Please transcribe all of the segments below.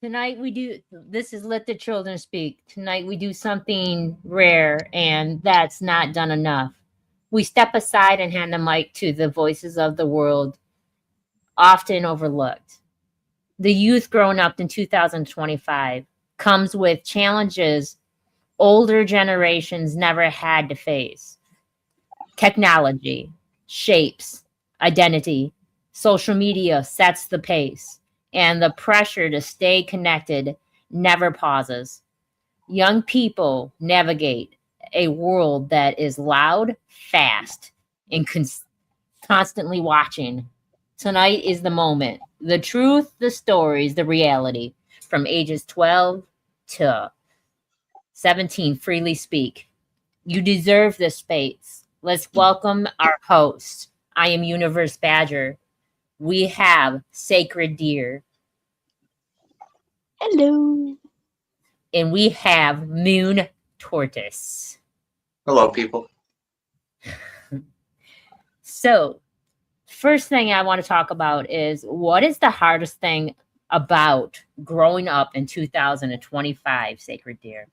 Tonight we do, this is Let the Children Speak. Tonight we do something rare, and that's not done enough. We step aside and hand the mic to the voices of the world, often overlooked. The youth growing up in 2025 comes with challenges older generations never had to face. Technology shapes identity, social media sets the pace, and the pressure to stay connected never pauses. Young people navigate a world that is loud, fast, and constantly watching. Tonight is the moment. The truth, the stories, the reality. From ages 12 to 17, freely speak. You deserve this space. Let's welcome our host. I am Universe Badger. We have Sacred Deer. Hello. And we have Moon Tortoise. Hello, people. So, first thing I want to talk about is what is the hardest thing about growing up in 2025, Sacred Deer?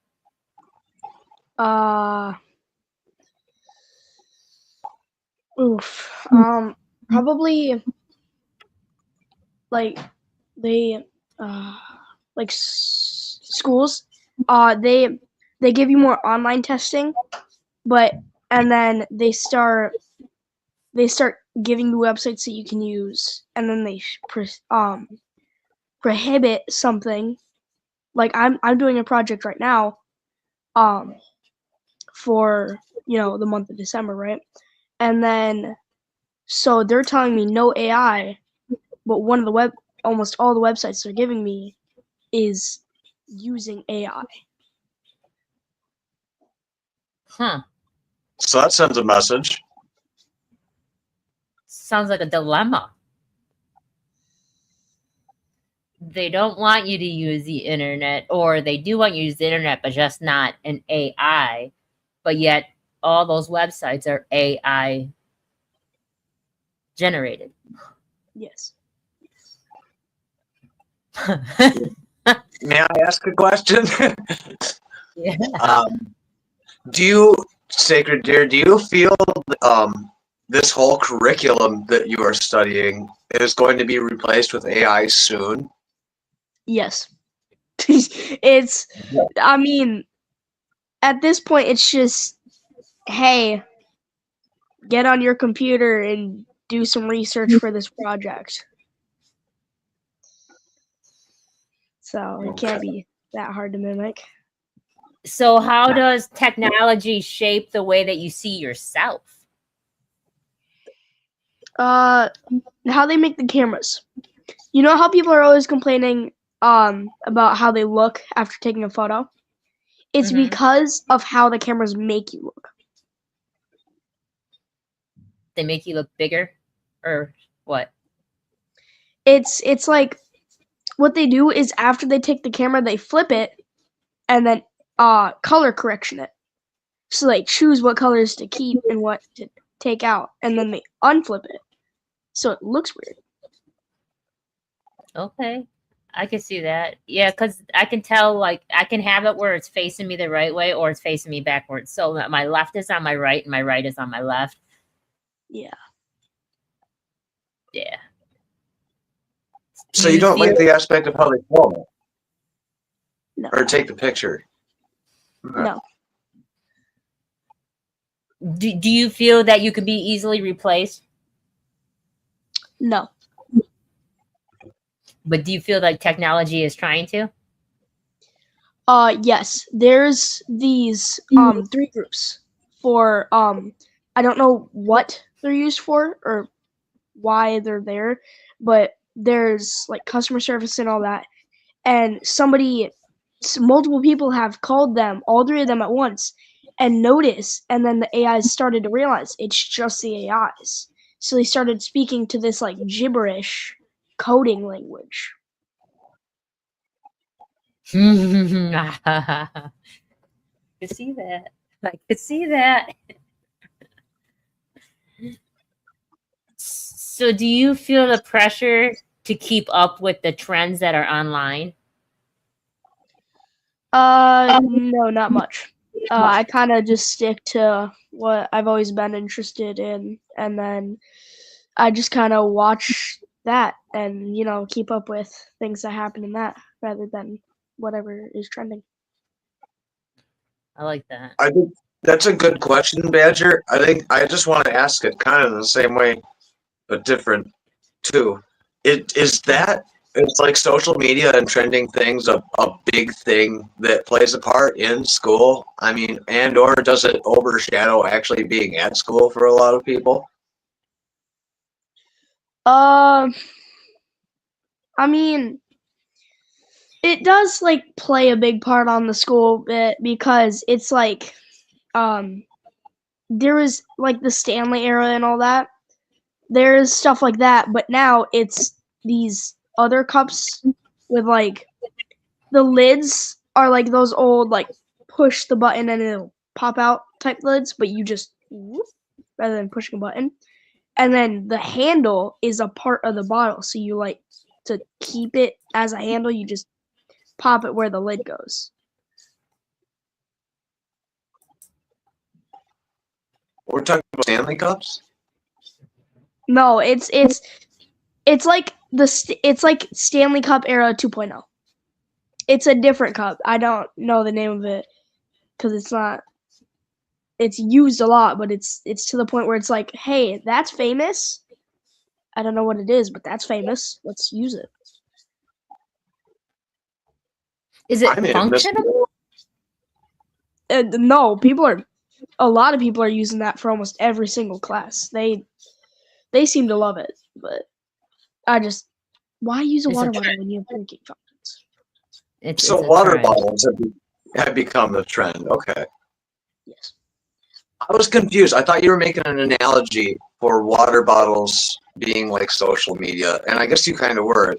Probably like they like schools they give you more online testing, but and then they start giving you websites that you can use, and then they prohibit something. Like I'm doing a project right now for the month of December, right? And then so they're telling me no AI, but almost all the websites they're giving me is using AI. Huh. So that sends a message. Sounds like a dilemma. They don't want you to use the internet, or they do want you to use the internet, but just not an AI. But yet all those websites are AI generated. Yes. May I ask a question? Yeah. Do you, Sacred Deer, do you feel this whole curriculum that you are studying is going to be replaced with AI soon? Yes. I mean, at this point, it's just, hey, get on your computer and do some research for this project. So it can't be that hard to mimic. So how does technology shape the way that you see yourself? How they make the cameras. You know how people are always complaining about how they look after taking a photo? It's because of how the cameras make you look. They make you look bigger, or what? It's like what they do is after they take the camera, they flip it and then color correction it. So they choose what colors to keep and what to take out, and then they unflip it, so it looks weird. Okay, I can see that. Yeah, because I can tell, like, I can have it where it's facing me the right way or it's facing me backwards. So that my left is on my right and my right is on my left. Yeah. Yeah. So you don't like the aspect of how they film it? No. Or take the picture? No. Do you feel that you could be easily replaced? No. But do you feel like technology is trying to? Yes. There's these 3 groups for I don't know what they're used for or why they're there, but there's like customer service and all that. And multiple people have called them, all 3 of them at once, and noticed, and then the AIs started to realize it's just the AIs. So they started speaking to this like gibberish coding language. I could see that. I could see that. So do you feel the pressure to keep up with the trends that are online? No, not much. I kind of just stick to what I've always been interested in, and then I just kind of watch that and, keep up with things that happen in that rather than whatever is trending. I like that. I think that's a good question, Badger. I think I just want to ask it kind of the same way, but different too. It's like social media and trending things a big thing that plays a part in school? I mean, and or does it overshadow actually being at school for a lot of people? I mean, it does like play a big part on the school bit because it's like there was like the Stanley era and all that. There's stuff like that, but now it's these other cups with like the lids are like those old like push the button and it'll pop out type lids, but you just whoop, rather than pushing a button. And then the handle is a part of the bottle, so you like to keep it as a handle, you just pop it where the lid goes. We're talking about Stanley Cups? No, it's like it's like Stanley Cup era 2.0. It's a different cup. I don't know the name of it because it's used a lot, but it's to the point where it's like, hey, that's famous. I don't know what it is, but that's famous. Let's use it. Is it I may have missed functional? No, a lot of people are using that for almost every single class. They seem to love it, but why use a It's a water bottle trend. when you have drinking fountains? So It's a water trend. bottles have become the trend. Okay. Yes. I was confused. I thought you were making an analogy for water bottles being like social media, and I guess you kind of were.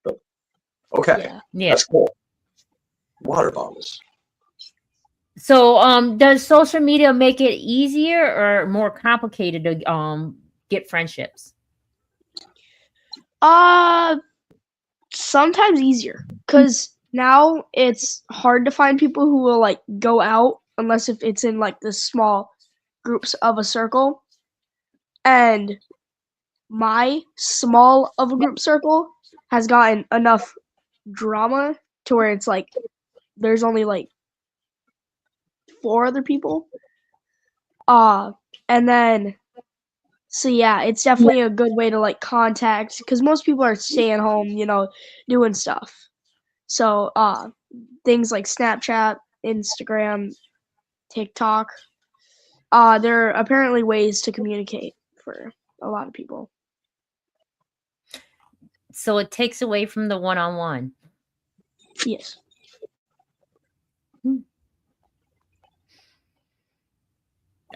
But okay, Yeah. Yeah. that's cool. Water bottles. So, does social media make it easier or more complicated to get friendships? Sometimes easier because now it's hard to find people who will like go out unless if it's in like the small groups of a circle. And my small of a group circle has gotten enough drama to where it's like there's only like 4 other people. And then so yeah, it's definitely a good way to like contact because most people are staying home, doing stuff. So things like Snapchat, Instagram, TikTok, there are apparently ways to communicate for a lot of people. So it takes away from the one-on-one. Yes.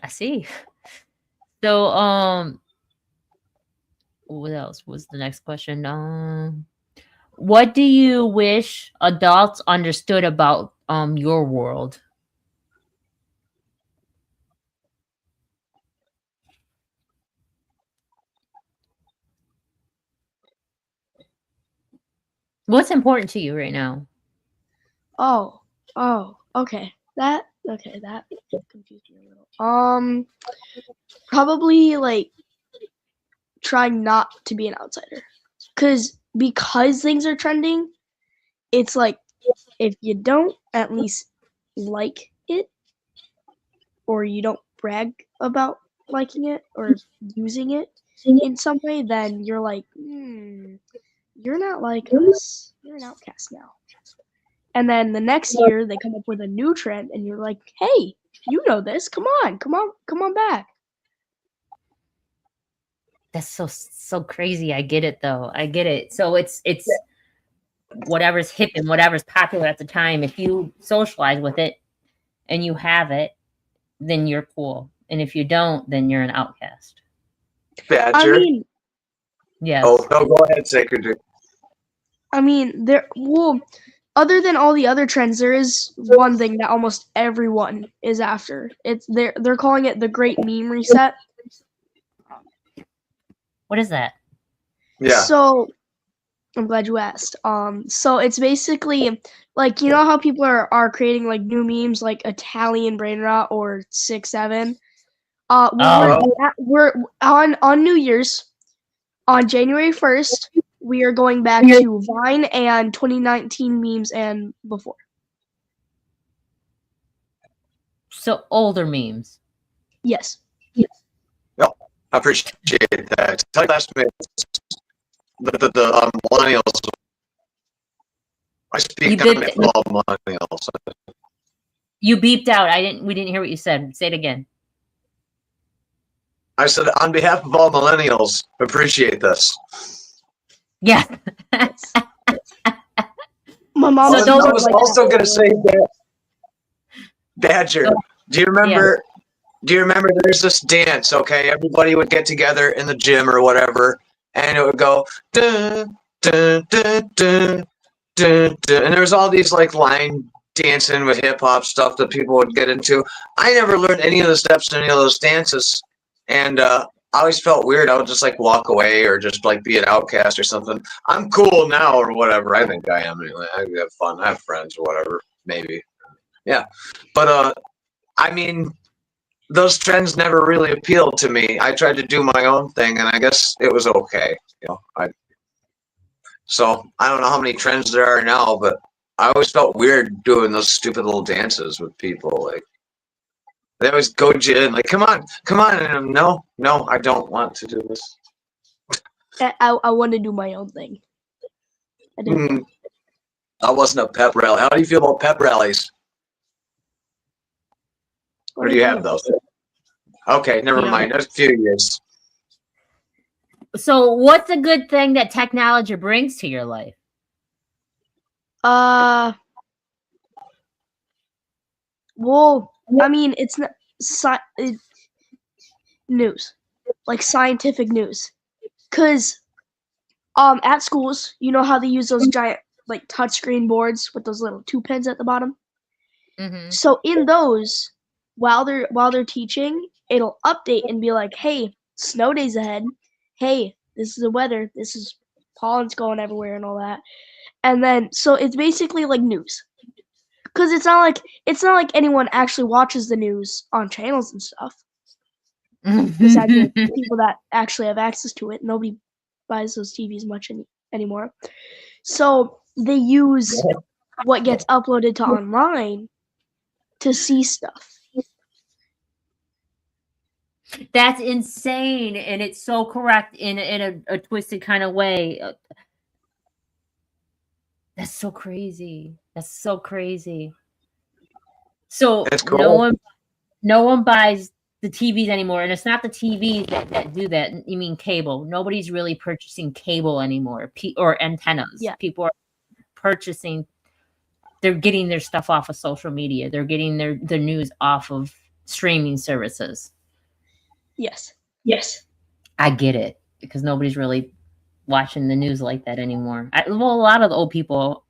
I see. So, what else was the next question? What do you wish adults understood about your world? What's important to you right now? Oh, okay. That confused me a little. Probably like trying not to be an outsider. Because things are trending, it's like if you don't at least like it or you don't brag about liking it or using it in some way, then you're like, you're not like us. You're an outcast now. And then the next year they come up with a new trend and you're like, hey, you know this. Come on back. That's so crazy. I get it though. I get it. So it's whatever's hip and whatever's popular at the time. If you socialize with it and you have it, then you're cool. And if you don't, then you're an outcast. Badger. I mean, Yes. Oh no, go ahead, Sacred. other than all the other trends, there is one thing that almost everyone is after. They're calling it the Great Meme Reset. What is that? Yeah. So I'm glad you asked. So it's basically like how people are creating like new memes like Italian brain rot or 6'7". We're on New Year's on January 1st. We are going back to Vine and 2019 memes and before. So older memes. Yes. I appreciate that. Tell your classmates the millennials. I speak on behalf of all millennials. You beeped out. We didn't hear what you said. Say it again. I said on behalf of all millennials, appreciate this. Yeah. My mom. I was like also going to say that. Badger, do you remember? Do you remember? There's this dance. Okay, everybody would get together in the gym or whatever, and it would go dun dun dun dun dun dun, and there was all these like line dancing with hip hop stuff that people would get into. I never learned any of the steps in any of those dances, and I always felt weird. I would just like walk away or just like be an outcast or something. I'm cool now or whatever. I think I am anyway. I have fun. I have friends or whatever. Maybe. Yeah. But I mean, those trends never really appealed to me. I tried to do my own thing, and I guess it was okay. So I don't know how many trends there are now, but I always felt weird doing those stupid little dances with people. Like they always goad you in, like, come on, and I'm, no, I don't want to do this. I want to do my own thing. I did. Mm, I wasn't a pep rally. How do you feel about pep rallies? Or do you have those? Okay, never Yeah. mind. That's a few years. So, what's a good thing that technology brings to your life? Well, I mean, it's not news, like scientific news, because at schools, you know how they use those giant like touchscreen boards with those little 2 pins at the bottom. Mm-hmm. So in those, while they're teaching, it'll update and be like, "Hey, snow days ahead. Hey, this is the weather. This is pollen's going everywhere and all that." And then so it's basically like news. Because it's not like anyone actually watches the news on channels and stuff. Besides the people that actually have access to it, nobody buys those TVs much anymore. So they use what gets uploaded to online to see stuff. That's insane, and it's so correct in a twisted kind of way. That's so crazy. That's so crazy. So That's cool. no one buys the TVs anymore, and it's not the TVs that do that. You mean cable? Nobody's really purchasing cable anymore, or antennas. Yeah. People are purchasing. They're getting their stuff off of social media. They're getting the news off of streaming services. Yes. I get it because nobody's really watching the news like that anymore. Well, a lot of the old people.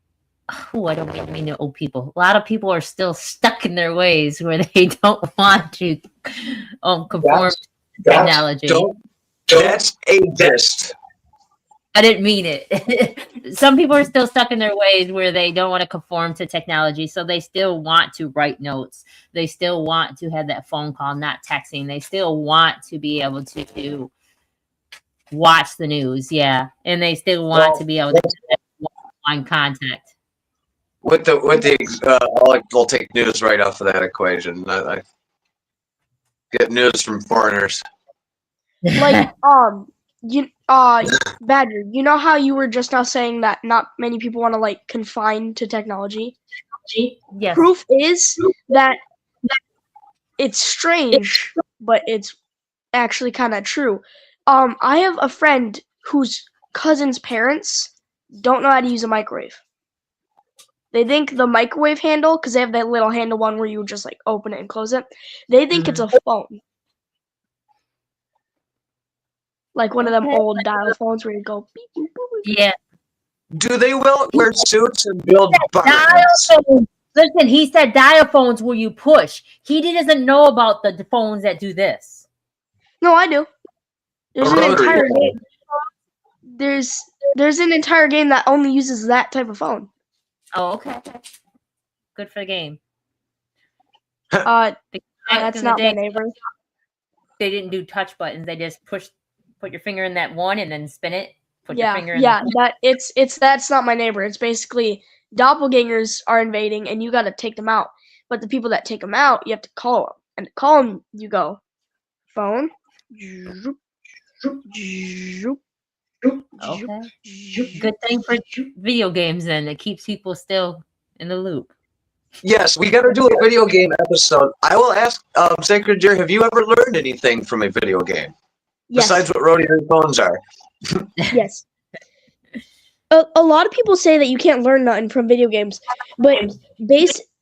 Oh, I don't mean the old people. A lot of people are still stuck in their ways where they don't want to conform to technology. That's ageist. I didn't mean it. Some people are still stuck in their ways where they don't want to conform to technology, so they still want to write notes. They still want to have that phone call, not texting. They still want to be able to watch the news, yeah, and they still want to be able to have one-on-one contact. With the I'll take news right off of that equation. I get news from foreigners. Like Badger, you know how you were just now saying that not many people want to like confine to technology? Yes. Proof is that it's strange, but it's actually kind of true. I have a friend whose cousin's parents don't know how to use a microwave. They think the microwave handle, because they have that little handle one where you just like open it and close it, they think it's a phone. Like one of them old dial phones where you go beep, boop, boop, boop. Yeah. Do they wear suits and build Dial phones. Listen, he said dial phones where you push. He doesn't know about the phones that do this. No, I do. There's an Rotary entire phone. game. There's an entire game that only uses that type of phone. Oh, okay. Good for the game. That's Back in the not day, my neighbor. They didn't do touch buttons. They just put your finger in that one and then spin it. Put your Yeah, finger in yeah. the That's not my neighbor. It's basically doppelgangers are invading, and you got to take them out. But the people that take them out, you have to call them, and to call them, you go phone. Okay. Good thing for video games then. It keeps people still in the loop. Yes, we got to do a video game episode. I will ask Sacred Deer, have you ever learned anything from a video game? Yes. Besides what rotary phones are? Yes. A lot of people say that you can't learn nothing from video games, but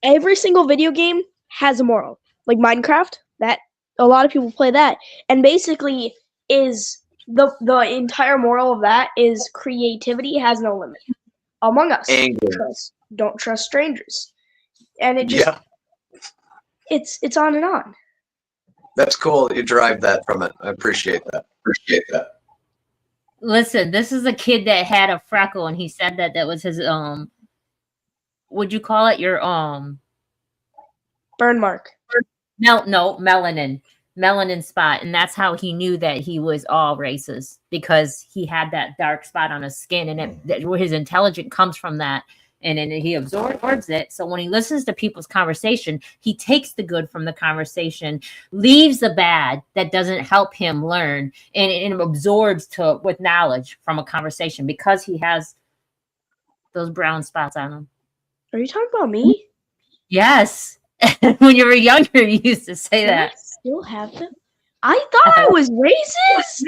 every single video game has a moral. Like Minecraft, that a lot of people play that, and basically is the entire moral of that is creativity has no limit. Among Us, Anger. don't trust strangers, and it just it's on and on. That's cool that you derived that from it. I appreciate that. Listen, this is a kid that had a freckle, and he said that that was his would you call it your Burn mark. melanin spot, and that's how he knew that he was all races, because he had that dark spot on his skin, and where his intelligence comes from that, and then he absorbs it. So when he listens to people's conversation, he takes the good from the conversation, leaves the bad that doesn't help him learn, and absorbs with knowledge from a conversation, because he has those brown spots on him. Are you talking about me? Yes. When you were younger, you used to say Do I that. still have them? I thought I was racist.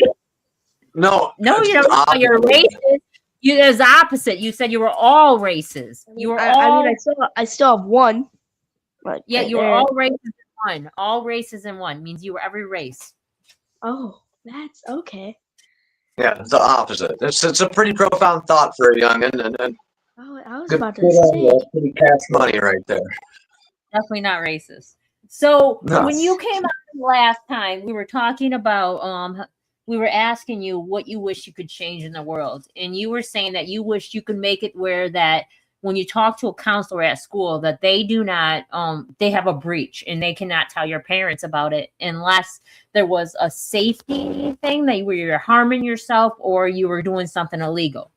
No, No, you don't. opposite. You're racist. It was the opposite. You said you were all races. You were all. I still have one. Like, Yeah, right you were there. all races in one. All races in one means you were every race. Oh, that's okay. Yeah, it's the opposite. It's a pretty profound thought for a youngin', and Oh, I was good, about to good on you. say. That's pretty cash money right there. Definitely not racist. So No. when you came out last time, we were talking about we were asking you what you wish you could change in the world, and you were saying that you wish you could make it where that when you talk to a counselor at school, that they do not they have a breach and they cannot tell your parents about it unless there was a safety thing that where you're harming yourself or you were doing something illegal.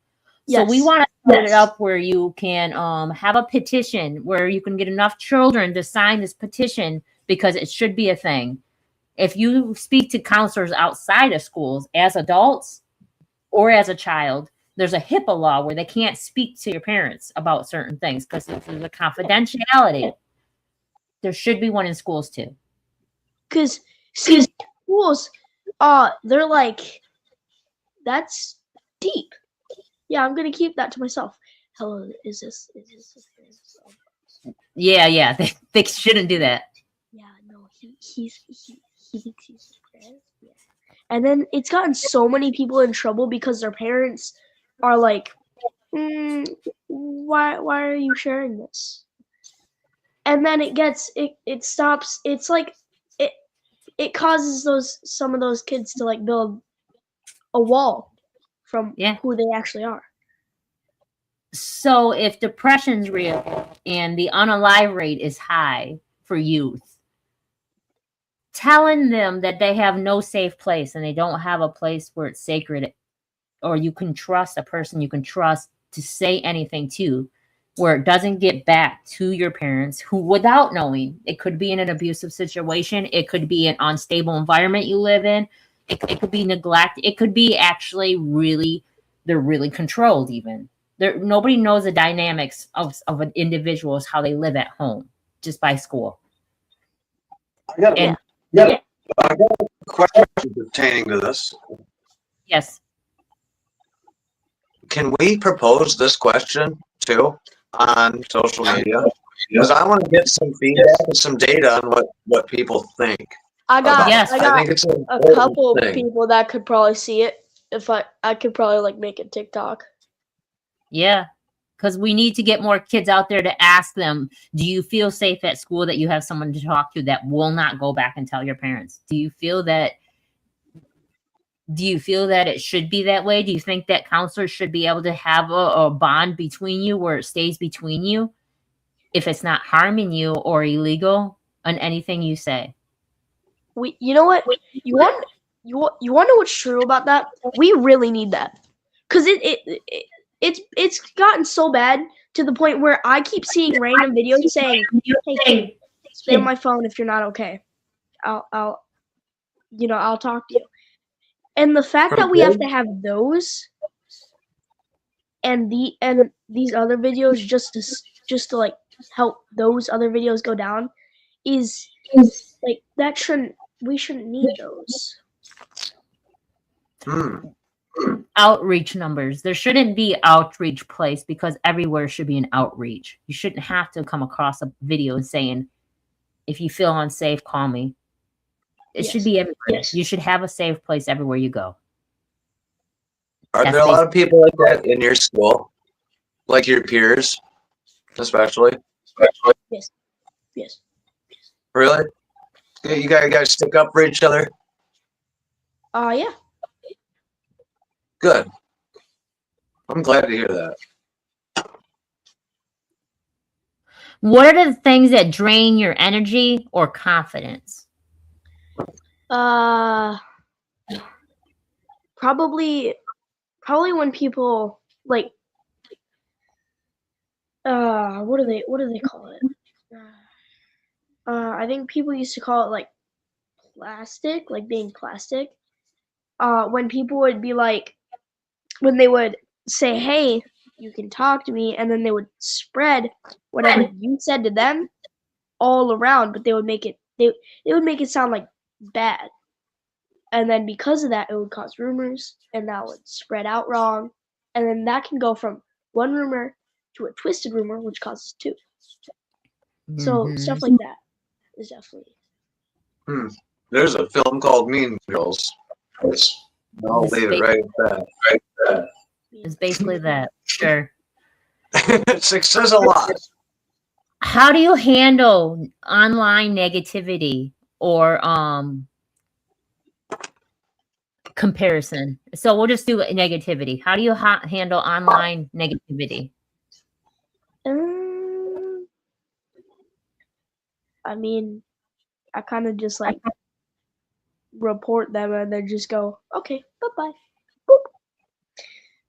So we Yes. want to set it up where you can have a petition where you can get enough children to sign this petition, because it should be a thing. If you speak to counselors outside of schools as adults or as a child, there's a HIPAA law where they can't speak to your parents about certain things because there's a confidentiality. There should be one in schools too. Because schools, they're like, that's deep. Yeah, I'm gonna keep that to myself. Hello, is this? Yeah, they shouldn't do that. Yeah, no, he thinks he's depressed. Yeah. And then it's gotten so many people in trouble because their parents are like, why are you sharing this? And then it stops. It's like it causes some of those kids to like build a wall from who they actually are. So if depression's real and the unalive rate is high for youth, telling them that they have no safe place and they don't have a place where it's sacred, or you can trust a person you can trust to say anything to, where it doesn't get back to your parents, who without knowing, it could be in an abusive situation, it could be an unstable environment you live in, it could be neglect, it could be actually they're really controlled even. Nobody knows the dynamics of an individual's how they live at home just by school. I got a question pertaining to this. Yes. Can we propose this question too on social media? Because I want to get some feedback and some data on what people think. I got I think it's a couple of thing. people that could probably see it if I could probably like make a TikTok. Yeah, because we need to get more kids out there to ask them, do you feel safe at school that you have someone to talk to that will not go back and tell your parents? Do you feel that it should be that way? Do you think that counselors should be able to have a bond between you where it stays between you if it's not harming you or illegal on anything you say? You know what? You want to know what's true about that? We really need that. Because it's gotten so bad to the point where I keep seeing random videos saying, "Hey, stay on my phone if you're not okay. I'll talk to you." And the fact that we have to have those and these other videos just to like help those other videos go down is like we shouldn't need those. Outreach numbers. There shouldn't be outreach place because everywhere should be an outreach. You shouldn't have to come across a video saying, if you feel unsafe, call me. It should be everywhere. Yes. You should have a safe place everywhere you go. Are there a lot of people like that in your school? Like your peers, especially? Yes. Really? You guys stick up for each other? Yeah. Good. I'm glad to hear that. What are the things that drain your energy or confidence? Probably when people like what do they call it? I think people used to call it like plastic, like being plastic. When people would be like, when they would say, "Hey, you can talk to me," and then they would spread whatever you said to them all around, but they would make it sound like bad. And then because of that, it would cause rumors, and that would spread out wrong. And then that can go from one rumor to a twisted rumor, which causes two. So Mhm. stuff like that is definitely. There's a film called Mean Girls. I'll leave it right at that. It's basically that. Sure. It says a lot. How do you handle online negativity or comparison? So we'll just do negativity. How do you handle online negativity? I mean, I kind of just like report them and then just go, okay, bye bye.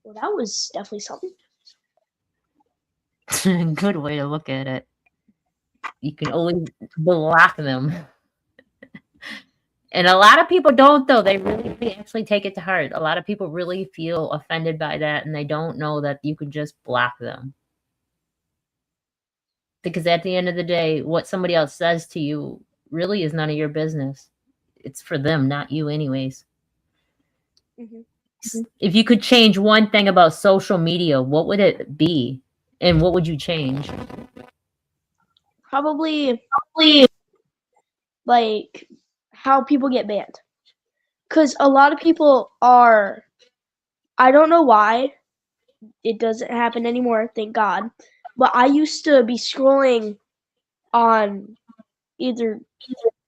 Well, that was definitely something. Good way to look at it. You can always block them. And a lot of people don't, though. They really actually take it to heart. A lot of people really feel offended by that, and they don't know that you can just block them. Because at the end of the day, what somebody else says to you really is none of your business. It's for them, not you anyways. If you could change one thing about social media, what would it be? And what would you change? Probably like how people get banned. Because a lot of people are, I don't know why, it doesn't happen anymore, thank God. But I used to be scrolling on either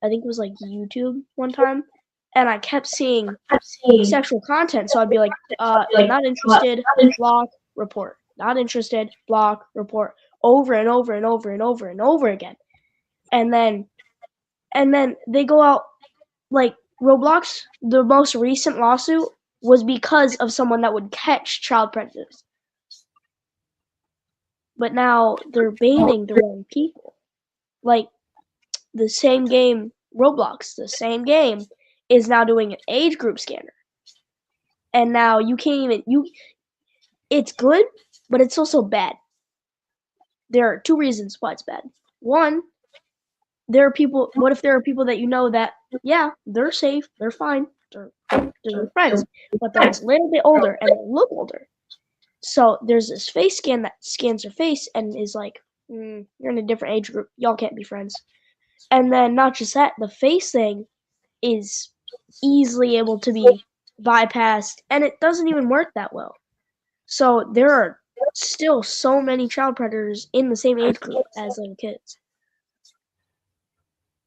I think it was like YouTube one time, and I kept seeing sexual content. So I'd be like, not interested, block, report. Not interested, block, report. Over and over and over and over and over again. And then they go out, like Roblox, the most recent lawsuit was because of someone that would catch child predators. But now they're banning the wrong people. Like the same game, Roblox, the same game is now doing an age group scanner. And now you can't even, it's good, but it's also bad. There are two reasons why it's bad. One, there are people, what if there are people that you know that, yeah, they're safe, they're fine, they're your friends, but they're a little bit older and they look older. So there's this face scan that scans your face and is like, you're in a different age group, y'all can't be friends. And then not just that, the face thing is easily able to be bypassed, and it doesn't even work that well. So there are still so many child predators in the same age group as little kids.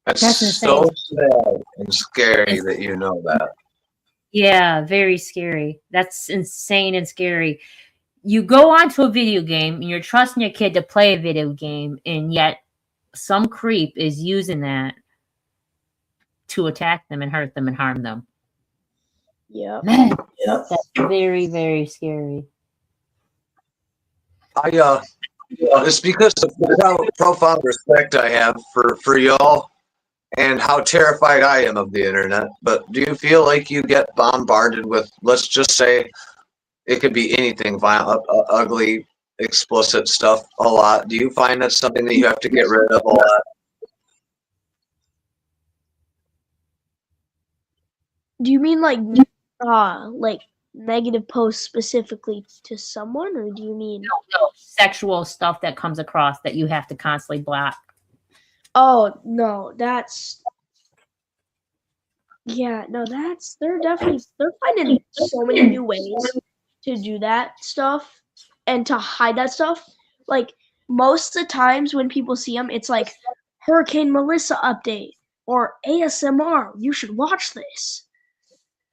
That's insane. so sad and scary that you know that. Yeah, very scary. That's insane and scary. You go onto a video game and you're trusting your kid to play a video game, and yet some creep is using that to attack them and hurt them and harm them. Yeah. Man, that's very, very scary. It's because of the profound respect I have for y'all and how terrified I am of the internet. But do you feel like you get bombarded with, let's just say, it could be anything, violent, ugly, explicit stuff a lot? Do you find that's something that you have to get rid of a lot? Do you mean like negative posts specifically to someone, or do you mean No, sexual stuff that comes across that you have to constantly block? Oh no, they're finding so many new ways to do that stuff and to hide that stuff. Like most of the times when people see them, it's like Hurricane Melissa update or ASMR. You should watch this.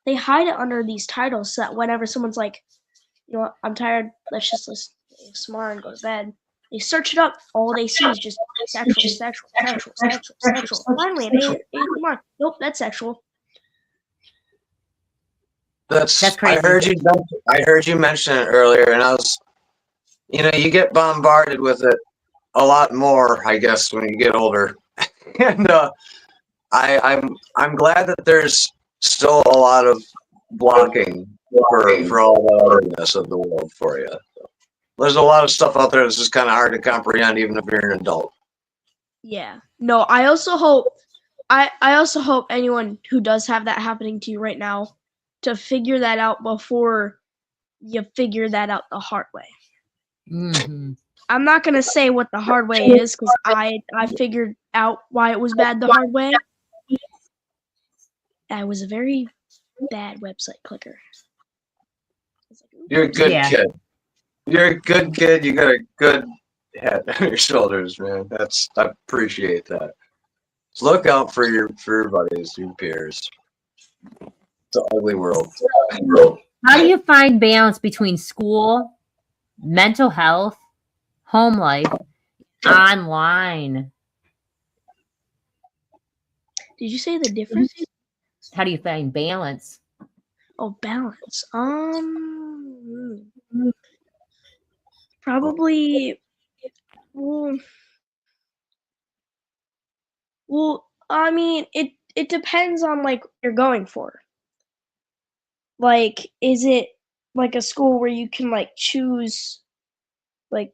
They hide it under these titles so that whenever someone's like, you know what, I'm tired, let's just listen to ASMR and go to bed. They search it up. All they see is just sexual. Finally, an ASMR. Nope, that's sexual. That's crazy. I heard you mention it earlier, and I was, you get bombarded with it a lot more, I guess, when you get older. And I'm glad that there's still a lot of blocking for all the otherness of the world for you. There's a lot of stuff out there that's just kind of hard to comprehend, even if you're an adult. Yeah. No, I also hope anyone who does have that happening to you right now to figure that out before you figure that out the hard way. Mm-hmm. I'm not gonna say what the hard way is because I figured out why it was bad the hard way. I was a very bad website clicker. You're a good Yeah. kid. You're a good kid. You got a good head on your shoulders, man. I appreciate that. Just look out for your buddies, your peers. It's an ugly world. How do you find balance between school, mental health, home life, online? Did you say the difference? How do you find balance? Oh, balance. Probably. Well, I mean, it depends on like what you're going for. Like, is it like a school where you can like choose like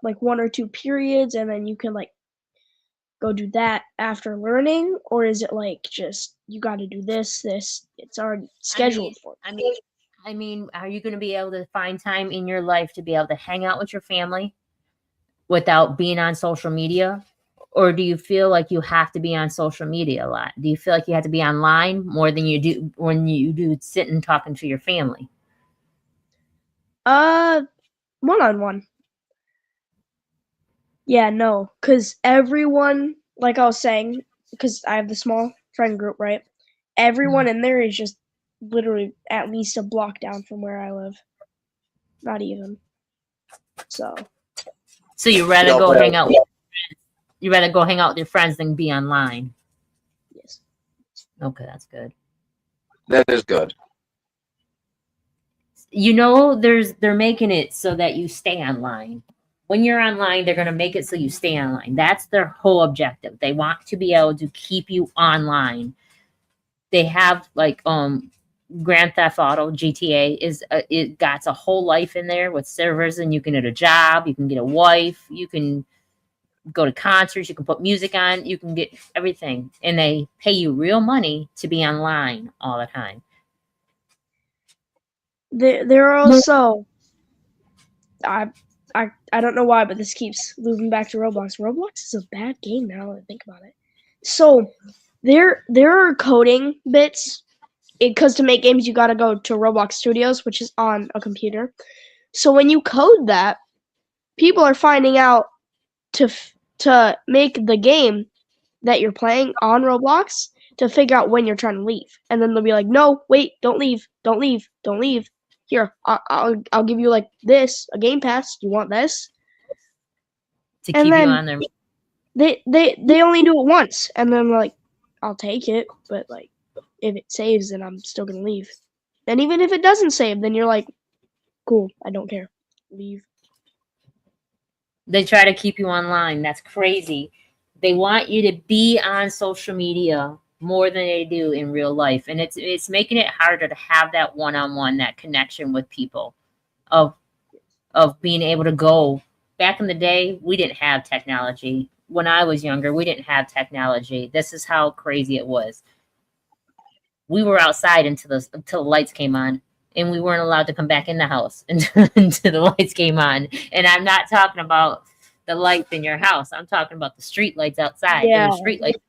like 1 or 2 periods and then you can like go do that after learning, or is it like just you got to do this it's already scheduled for you? I mean, are you going to be able to find time in your life to be able to hang out with your family without being on social media? Or do you feel like you have to be on social media a lot? Do you feel like you have to be online more than you do when you do sitting and talking to your family? One-on-one. Yeah, no, because everyone, like I was saying, because I have the small friend group, right? Everyone in there is just literally at least a block down from where I live. Not even. So you rather go hang out with you rather go hang out with your friends than be online. yes. Okay, that's good. That is good. They're making it so that you stay online. When you're online, they're going to make it so you stay online. That's their whole objective. They want to be able to keep you online. They have like Grand Theft Auto GTA it got a whole life in there with servers, and you can get a job, you can get a wife, you can go to concerts, you can put music on, you can get everything, and they pay you real money to be online all the time. They're also I don't know why, but this keeps looping back to Roblox. Roblox is a bad game now that I think about it. So there are coding bits because to make games you got to go to Roblox Studios, which is on a computer. So when you code that, people are finding out to make the game that you're playing on Roblox to figure out when you're trying to leave, and then they'll be like, "No, wait, don't leave. Here, I'll give you like this, a game pass. Do you want this?" To And keep you then on there. They only do it once, and then like, I'll take it, but like, if it saves, then I'm still gonna leave. And even if it doesn't save, then you're like, cool, I don't care, leave. They try to keep you online. That's crazy. They want you to be on social media more than they do in real life, and it's making it harder to have that one-on-one, that connection with people, of being able to go. Back in the day, we didn't have technology. When I was younger, we didn't have technology. This is how crazy it was. We were outside until the lights came on, and we weren't allowed to come back in the house until the lights came on. And I'm not talking about the lights in your house. I'm talking about the street lights outside. Yeah. There were street lights.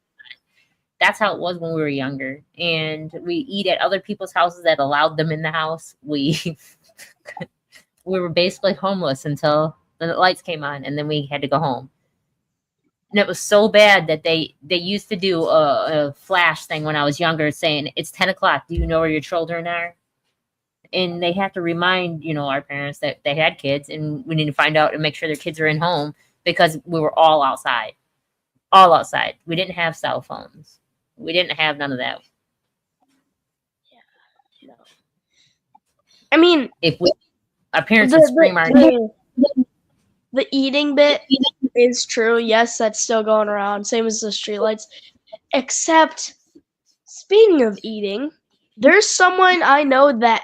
That's how it was when we were younger. And we eat at other people's houses that allowed them in the house. We were basically homeless until the lights came on, and then we had to go home. And it was so bad that they used to do a flash thing when I was younger, saying it's 10 o'clock. Do you know where your children are? And they have to remind, our parents that they had kids, and we need to find out and make sure their kids are in home, because we were all outside. All outside. We didn't have cell phones. We didn't have none of that. No. I mean, If our parents would scream our the eating bit is true. Yes, that's still going around. Same as the streetlights. Except, speaking of eating, there's someone I know that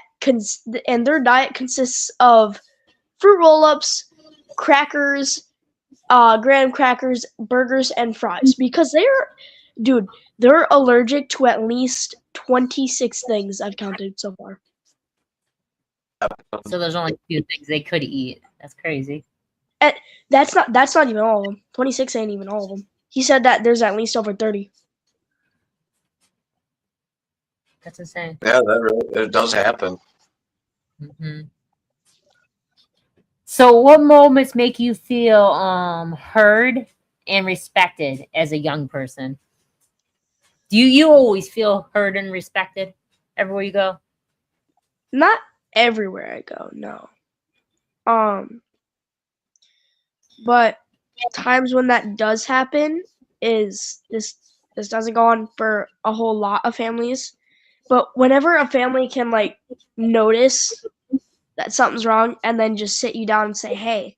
and their diet consists of fruit roll-ups, crackers, graham crackers, burgers, and fries, because they're allergic to at least 26 things I've counted so far. So there's only a few things they could eat. That's crazy. That's not even all of them. 26 ain't even all of them. He said that there's at least over 30. That's insane. Yeah, it does happen. Mm-hmm. So what moments make you feel heard and respected as a young person? Do you always feel heard and respected everywhere you go? Not everywhere I go, no. But times when that does happen is this doesn't go on for a whole lot of families. But whenever a family can notice that something's wrong and then just sit you down and say, hey,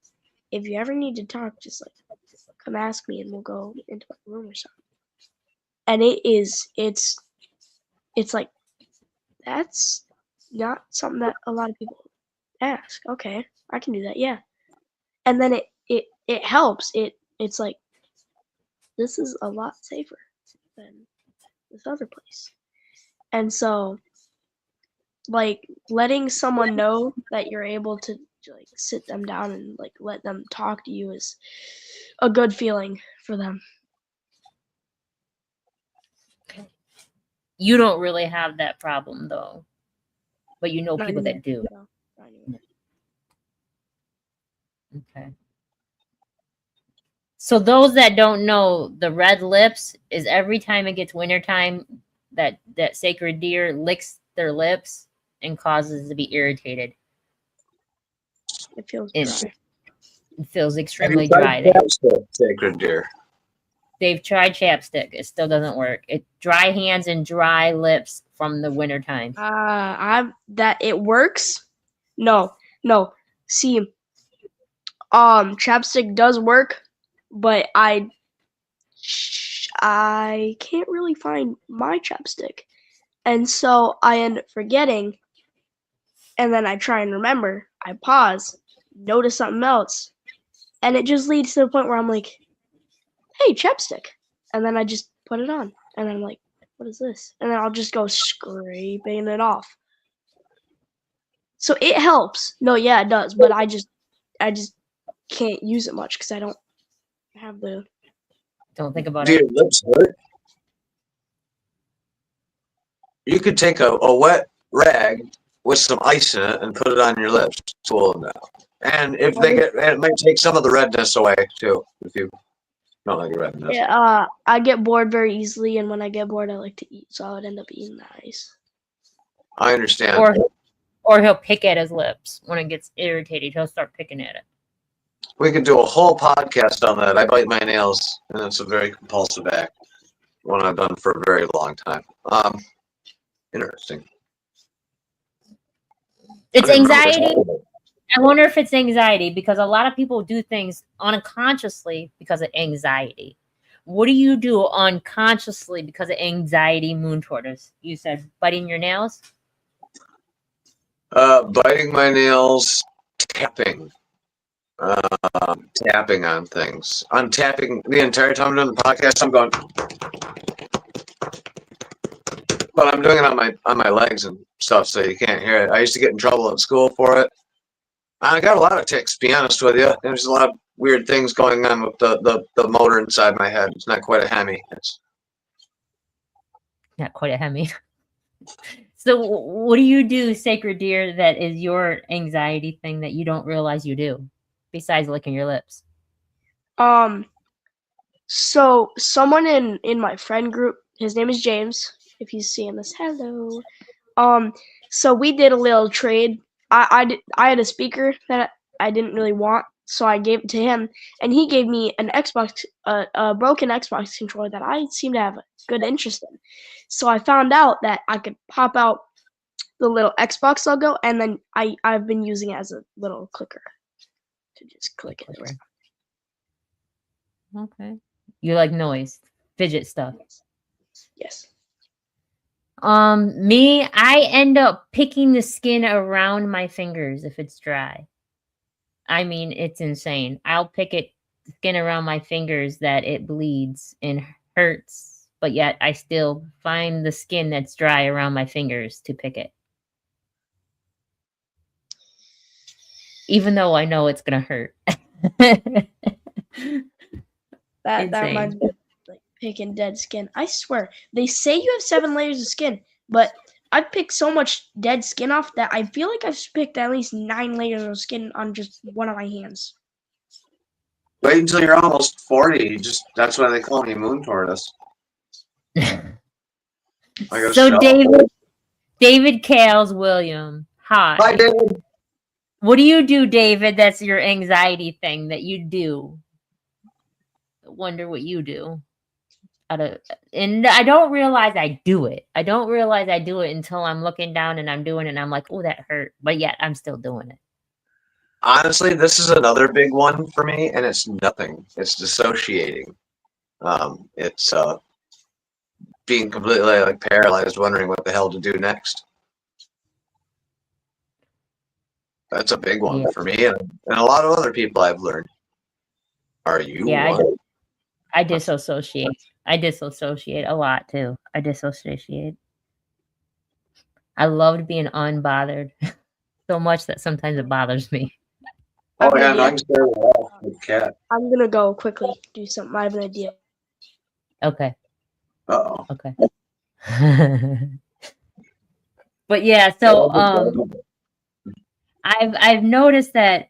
if you ever need to talk, just come ask me and we'll go into my room or something. And it's like, that's not something that a lot of people ask. Okay, I can do that, yeah. And then it helps. It's like, this is a lot safer than this other place. And so, letting someone know that you're able to sit them down and let them talk to you is a good feeling for them. You don't really have that problem though, but you know Not people anymore. that do. No, not anymore. Okay. So those that don't know, the red lips is every time it gets wintertime, that sacred deer licks their lips and causes to be irritated. It feels It's- dry. It feels Have you extremely tried dry. chapstick, sacred deer? They've tried chapstick. It still doesn't work. It dry hands and dry lips from the wintertime. That it works. No. See, chapstick does work, but I can't really find my chapstick, and so I end up forgetting. And then I try and remember. I pause, notice something else, and it just leads to the point where I'm like, "Hey, chapstick," and then I just put it on, and I'm like, "What is this?" And then I'll just go scraping it off. So it helps. No, yeah, it does, but I just can't use it much because I don't have the. Don't think about Do it. your lips hurt? You could take a wet rag with some ice in it and put it on your lips to cool them down. And if it might take some of the redness away too, if you don't like redness. Yeah, I get bored very easily, and when I get bored, I like to eat, so I would end up eating the ice. I understand. Or he'll pick at his lips when it gets irritated. He'll start picking at it. We could do a whole podcast on that. I bite my nails, and it's a very compulsive act. One I've done for a very long time. Interesting. It's I don't remember anxiety. what it's I wonder if it's anxiety, because a lot of people do things unconsciously because of anxiety. What do you do unconsciously because of anxiety, Moon Tortoise? You said biting your nails? biting my nails, tapping. Tapping on things. I'm tapping the entire time I'm doing the podcast. I'm going, but I'm doing it on my legs and stuff, so you can't hear it. I used to get in trouble at school for it. I got a lot of tics, to be honest with you. There's a lot of weird things going on with the motor inside my head. It's not quite a Hemi. It's Not quite a Hemi. So what do you do, Sacred Deer, that is your anxiety thing that you don't realize you do, besides licking your lips? So someone in my friend group, his name is James. If he's seeing this, hello. So we did a little trade. I had a speaker that I didn't really want, so I gave it to him, and he gave me an Xbox, a broken Xbox controller that I seem to have a good interest in. So I found out that I could pop out the little Xbox logo, and then I've been using it as a little clicker to just click it. Clicker. Okay. You like noise, fidget stuff. Yes. Me, I end up picking the skin around my fingers if it's dry. I mean, it's insane. I'll pick it skin around my fingers that it bleeds and hurts, but yet I still find the skin that's dry around my fingers to pick it. Even though I know it's gonna hurt. That Insane. reminds me of like picking dead skin. I swear, they say you have 7 layers of skin, but I've picked so much dead skin off that I feel like I've picked at least 9 layers of skin on just one of my hands. Wait until you're almost 40. That's why they call me Moon Tortoise. I gotta So show. David Kales William. Hi. Hi, David. What do you do, David? That's your anxiety thing that you do. Wonder what you do. And I don't realize I do it. I don't realize I do it until I'm looking down and I'm doing it and I'm like, oh, that hurt. But yet I'm still doing it. Honestly, this is another big one for me, and it's nothing. It's dissociating. It's being completely like paralyzed, wondering what the hell to do next. That's a big one Yeah. for me, and a lot of other people I've learned. Are you Yeah, one? I disassociate. I disassociate a lot too. I disassociate. I loved being unbothered so much that sometimes it bothers me. Oh I yeah, have no, an I can stare at the wall with a cat. I'm gonna go quickly do something. I have an idea. Okay. Uh-oh. Okay. But yeah, so I've noticed that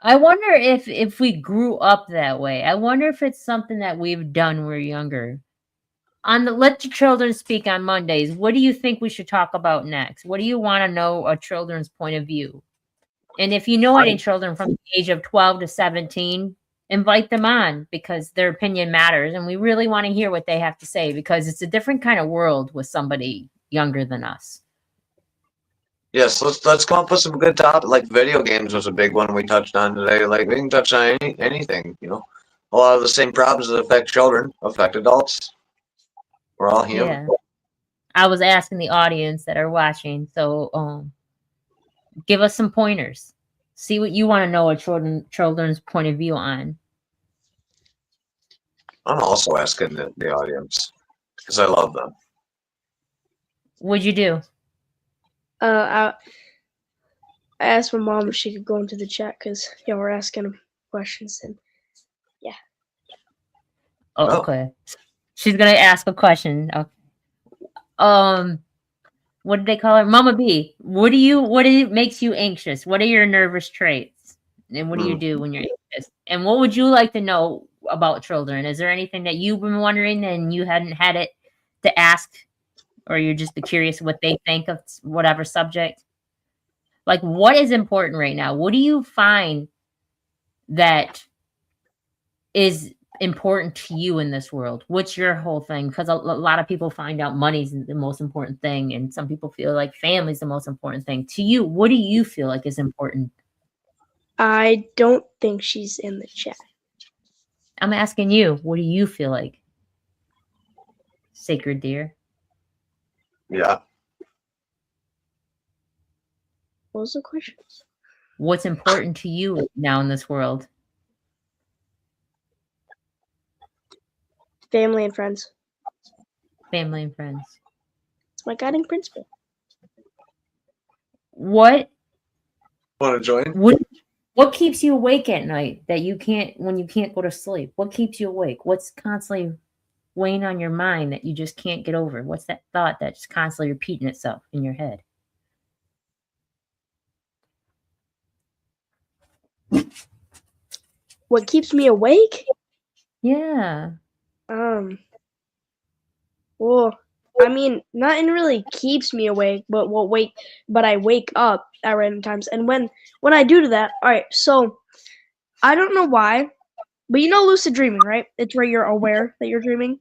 I wonder if we grew up that way. I wonder if it's something that we've done when we're younger. On the Let the Children Speak on Mondays, what do you think we should talk about next? What do you want to know a children's point of view? And if you know any children from the age of 12 to 17, invite them on because their opinion matters. And we really want to hear what they have to say because it's a different kind of world with somebody younger than us. Yes, let's come up with some good topics. Like video games was a big one we touched on today. Like we can touch on anything, you know. A lot of the same problems that affect children affect adults. We're all human. Yeah. I was asking the audience that are watching, so give us some pointers. See what you want to know a children's point of view on. I'm also asking the audience because I love them. What'd you do? I asked my mom if she could go into the chat because y'all were asking them questions, and Oh, okay. She's gonna ask a question. Okay. What did they call her? Mama B. What makes you anxious? What are your nervous traits? And what do you do when you're anxious? And what would you like to know about children? Is there anything that you've been wondering and you hadn't had it to ask, or you're just curious what they think of whatever subject? Like, what is important right now? What do you find that is important to you in this world? What's your whole thing? Because a lot of people find out money's the most important thing, and some people feel like family's the most important thing. To you, what do you feel like is important? I don't think she's in the chat. I'm asking you, what do you feel like? Sacred dear. Yeah. What was the question? What's important to you now in this world? Family and friends. Family and friends. It's my guiding principle. What Want to join? What keeps you awake at night that you can't when you can't go to sleep? What keeps you awake? What's constantly weighing on your mind that you just can't get over? What's that thought that's constantly repeating itself in your head? What keeps me awake? Yeah. Well, I mean, nothing really keeps me awake, but I wake up at random times. And when I do that, all right. So I don't know why, but you know lucid dreaming, right? It's where you're aware that you're dreaming.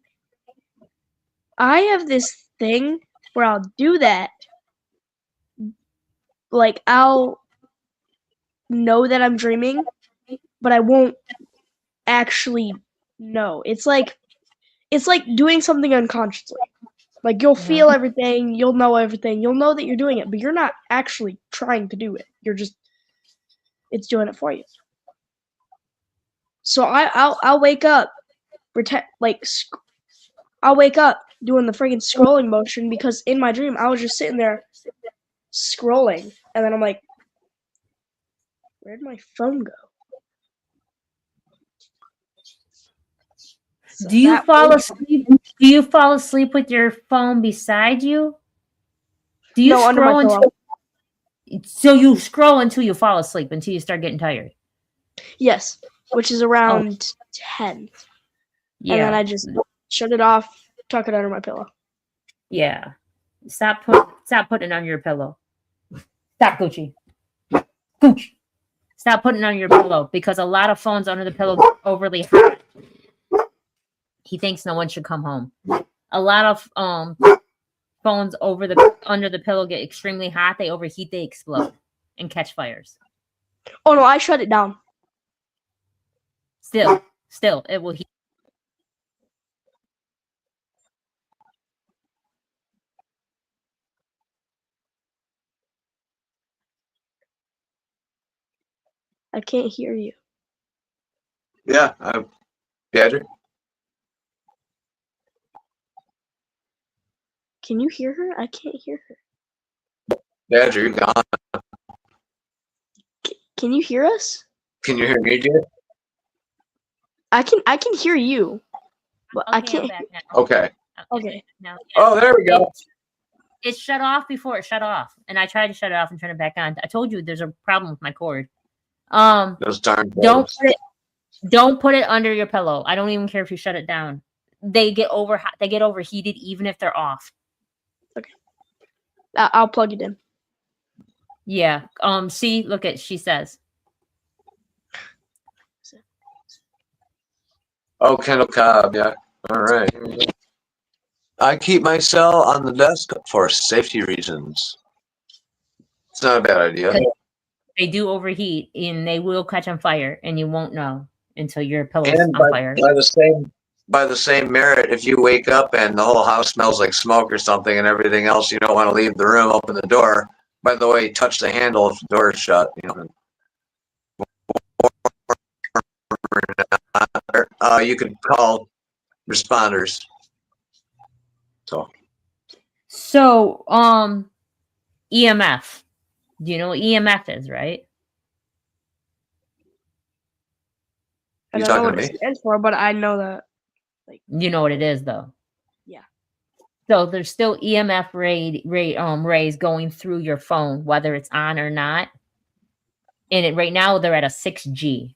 I have this thing where I'll do that. Like I'll know that I'm dreaming, but I won't actually know. It's like doing something unconsciously. Like you'll Yeah. feel everything, you'll know everything, you'll know that you're doing it, but you're not actually trying to do it. You're just it's doing it for you. So I'll wake up, pretend like I'll wake up doing the freaking scrolling motion because in my dream I was just sitting there scrolling, and then I'm like, where'd my phone go? So Do you that fall was- asleep? Do you fall asleep with your phone beside you? Do you No, under my scroll pillow. so you scroll until you fall asleep until you start getting tired? Yes, which is around 10. And then Yeah. I just shut it off, tuck it under my pillow. Yeah. Stop putting it on your pillow. Stop, Gucci. Gucci. Stop putting it on your pillow because a lot of phones under the pillow get overly hot. He thinks no one should come home. A lot of phones under the pillow get extremely hot. They overheat. They explode and catch fires. Oh no, I shut it down. Still, it will heat. I can't hear you. Yeah, Badger. Can you hear her? I can't hear her. Badger, you're gone. Can you hear us? Can you hear me, Jay? I can hear you, but I Okay, I'm can't. back now. Okay. Okay. Now, Oh, there we go. it shut off before it shut off, and I tried to shut it off and turn it back on. I told you there's a problem with my cord. Those darn Don't phones. don't put it under your pillow. I don't even care if you shut it down. They get overheated even if they're off. I'll plug it in. Yeah. See, look at she says. Oh, Kendall Cobb. Yeah. All right. Here we go. I keep my cell on the desk for safety reasons. It's not a bad idea. They do overheat and they will catch on fire, and you won't know until your pillow's And on fire. by the same merit, if you wake up and the whole house smells like smoke or something and everything else, you don't want to leave the room, open the door. By the way, touch the handle if the door is shut. You could call responders. So, EMF. Do you know what EMF is, right? I You don't know talking what to it me? stands for, but I know that. You know what it is, though. Yeah. So there's still EMF rays going through your phone, whether it's on or not. And right now they're at a 6G,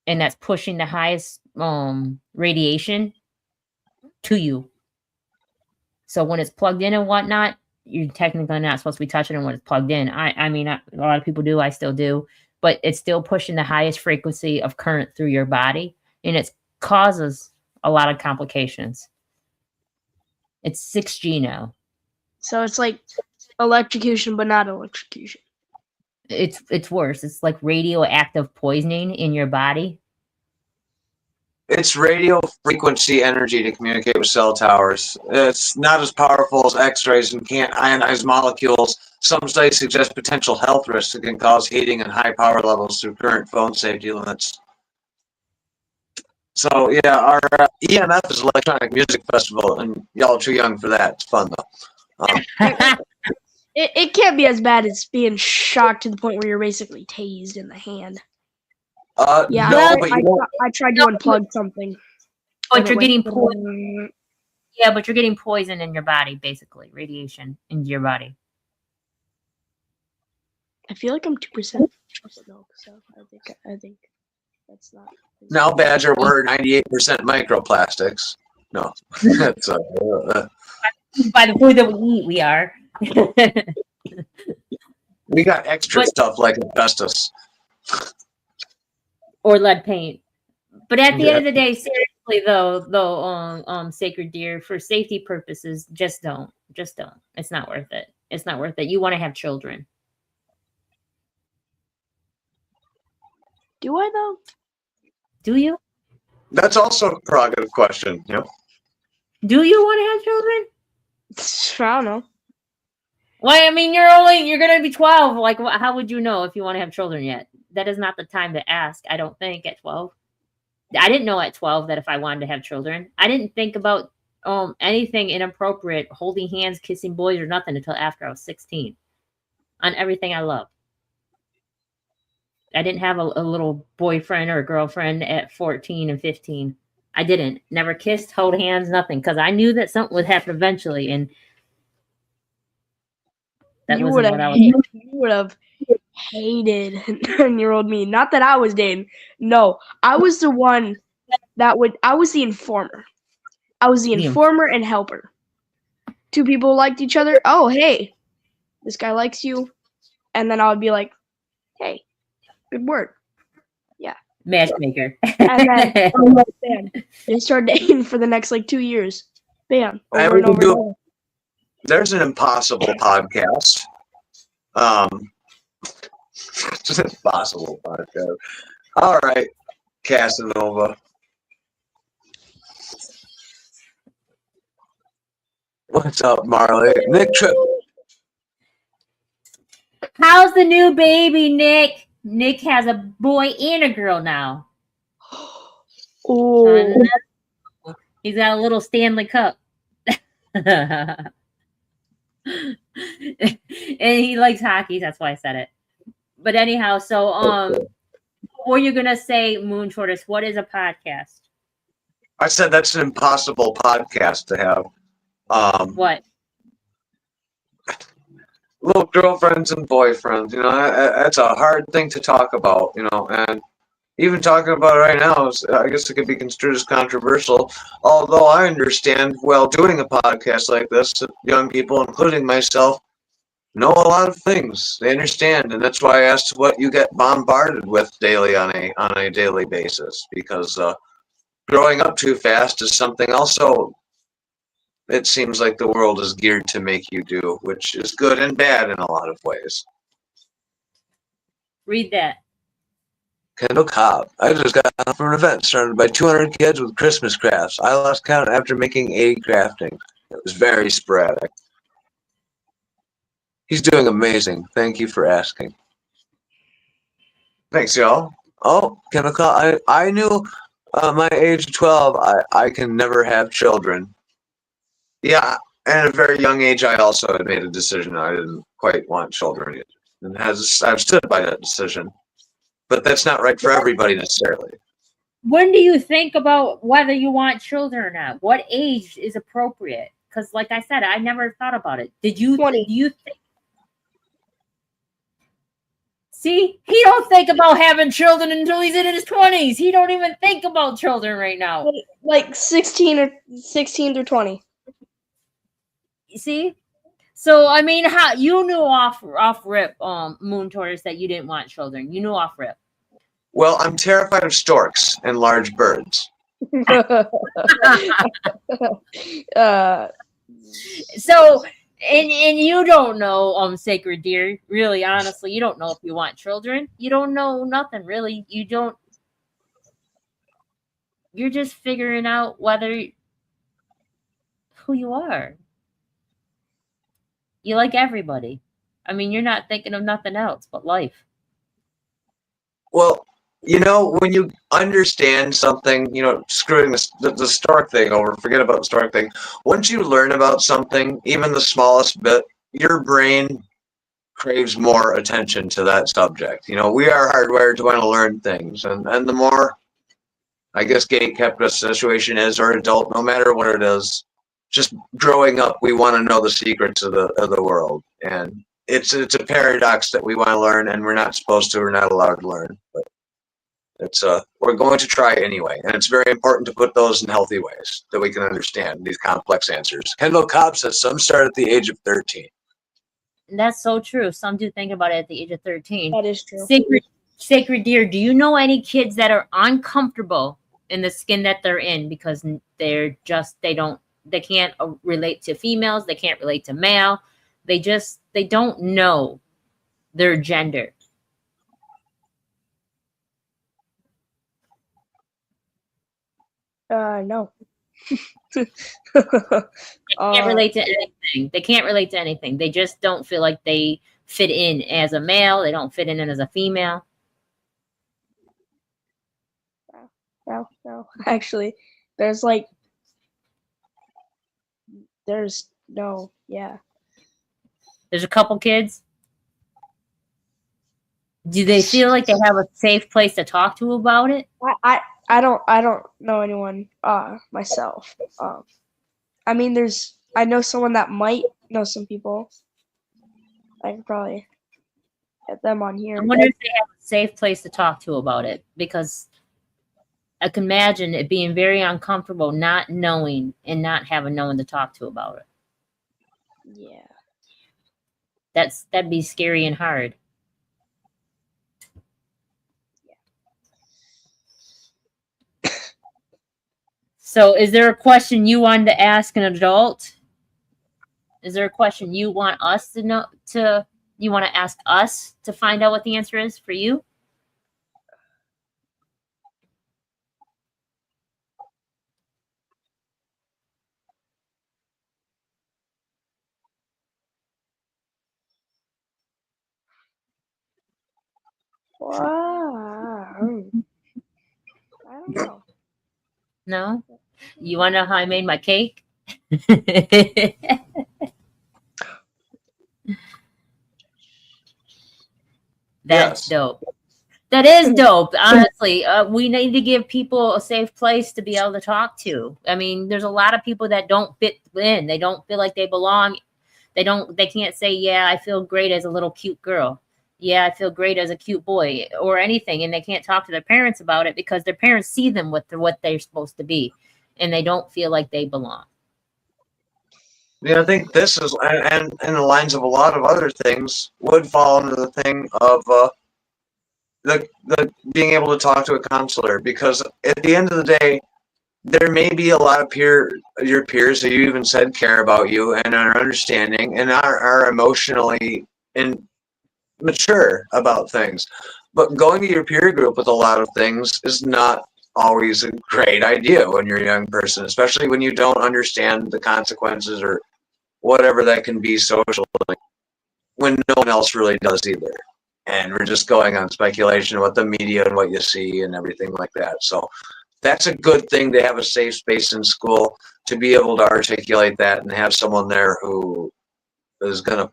and that's pushing the highest radiation to you. So when it's plugged in and whatnot, you're technically not supposed to be touching it when it's plugged in. I mean, a lot of people do. I still do, but it's still pushing the highest frequency of current through your body, and it causes a lot of complications. It's 6G now. So it's like electrocution, but not electrocution. It's worse. It's like radioactive poisoning in your body. It's radio frequency energy to communicate with cell towers. It's not as powerful as X-rays and can't ionize molecules. Some studies suggest potential health risks that can cause heating and high power levels through current phone safety limits. So yeah, our EMF is Electronic Music Festival, and y'all are too young for that. It's fun though. It can't be as bad as being shocked to the point where you're basically tased in the hand. Yeah, No, but you don't. I tried to unplug something. But and it you're went getting poisoned. Yeah, but you're getting poison in your body, basically, radiation into your body. I feel like I'm 2% chocolate milk, so I think That's not. Now, Badger, we're 98% microplastics. No, that's By the food that we eat, we are. we got extra But- stuff like asbestos. Or lead paint. But at the Yeah. end of the day, seriously though, Sacred Deer, for safety purposes, just don't. It's not worth it. It's not worth it. You want to have children. Do I though? Do you? That's also a prerogative question. You know, Do you want to have children? I don't know. Well, I mean, you're gonna be 12. Like, how would you know if you want to have children yet? That is not the time to ask. I don't think at 12. I didn't know at 12 that if I wanted to have children. I didn't think about anything inappropriate, holding hands, kissing boys, or nothing until after I was 16. On everything I love. I didn't have a little boyfriend or a girlfriend at 14 and 15. I didn't. Never kissed, hold hands, nothing, because I knew that something would happen eventually, and that You wasn't would what I have. was. You would have hated 9-year-old me. Not that I was dating. No, I was the one that would. I was the informer. I was the The informer and helper. Two people liked each other. Oh, hey, this guy likes you, and then I would be like, hey, good word. Matchmaker. And then I'm like, bam, they start dating for the next like 2 years. Bam, I over and would over. do- And over. there's an impossible podcast. Just an impossible podcast. All right, Casanova. What's up, Marley? Nick Tripp. How's the new baby, Nick? Nick has a boy and a girl now. Oh, He's got a little Stanley Cup. And he likes hockey, that's why I said it. But anyhow, so what were you gonna say, Moon Tortoise? What is a podcast? I said that's an impossible podcast to have. What? Little girlfriends and boyfriends, you know, that's a hard thing to talk about, you know, and even talking about it right now, I guess it could be construed as controversial, although I understand, well, doing a podcast like this, young people, including myself, know a lot of things. They understand, and that's why I asked what you get bombarded with daily on a daily basis, because growing up too fast is something also it seems like the world is geared to make you do, which is good and bad in a lot of ways. Read that. Kendall Cobb. I just got off from an event started by 200 kids with Christmas crafts. I lost count after making 80 crafting. It was very sporadic. He's doing amazing. Thank you for asking. Thanks, y'all. Oh, Kendall Cobb. I knew my age 12, I can never have children. Yeah, at a very young age, I also had made a decision. I didn't quite want children yet. And I've stood by that decision. But that's not right for everybody necessarily. When do you think about whether you want children or not? What age is appropriate? Because, like I said, I never thought about it. Did you? 20. Do you think? See, he don't think about having children until he's in his 20s. He don't even think about children right now. like 16 through 20. You see? So I mean, how you knew off rip, Moon Tortoise, that you didn't want children. You knew off rip. Well, I'm terrified of storks and large birds. So and you don't know, Sacred Deer. Really, honestly, you don't know if you want children. You don't know nothing really. You don't. You're just figuring out who you are. You like everybody. I mean, you're not thinking of nothing else but life. Well, you know, when you understand something, you know, screwing the stork thing over, forget about the stork thing. Once you learn about something, even the smallest bit, your brain craves more attention to that subject. You know, we are hardwired to want to learn things. And the more, I guess, gate-kept a situation is, or adult, no matter what it is, just growing up, we want to know the secrets of the world. And it's a paradox that we want to learn, and we're not supposed to, we're not allowed to learn. But It's we're going to try anyway, and it's very important to put those in healthy ways that we can understand these complex answers. Kendall Cobb says some start at the age of 13. And that's so true. Some do think about it at the age of 13. That is true. Sacred Deer, do you know any kids that are uncomfortable in the skin that they're in because they can't relate to females, they can't relate to male, they don't know their gender? No. They can't relate to anything. They can't relate to anything. They just don't feel like they fit in as a male. They don't fit in as a female. No. Actually, there's no, yeah. There's a couple kids. Do they feel like they have a safe place to talk to about it? I don't know anyone myself. I mean, I know someone that might know some people. I could probably get them on here. I wonder if they have a safe place to talk to about it, because I can imagine it being very uncomfortable not knowing and not having no one to talk to about it. Yeah. That'd be scary and hard. So is there a question you wanted to ask an adult? Is there a question you want us to know you want to ask us to find out what the answer is for you? Wow. I don't know. No? You want to know how I made my cake? That's dope. That is dope, honestly. We need to give people a safe place to be able to talk to. I mean, there's a lot of people that don't fit in. They don't feel like they belong. They can't say, yeah, I feel great as a little cute girl. Yeah, I feel great as a cute boy or anything. And they can't talk to their parents about it because their parents see them with what they're supposed to be. And they don't feel like they belong. Yeah, I think this is, and in the lines of a lot of other things, would fall under the thing of the being able to talk to a counselor, because at the end of the day, there may be a lot of your peers that you even said care about you and are understanding and are emotionally mature about things. But going to your peer group with a lot of things is not always a great idea when you're a young person, especially when you don't understand the consequences or whatever that can be socially, when no one else really does either. And we're just going on speculation of what the media and what you see and everything like that. So that's a good thing to have a safe space in school to be able to articulate that and have someone there who is going to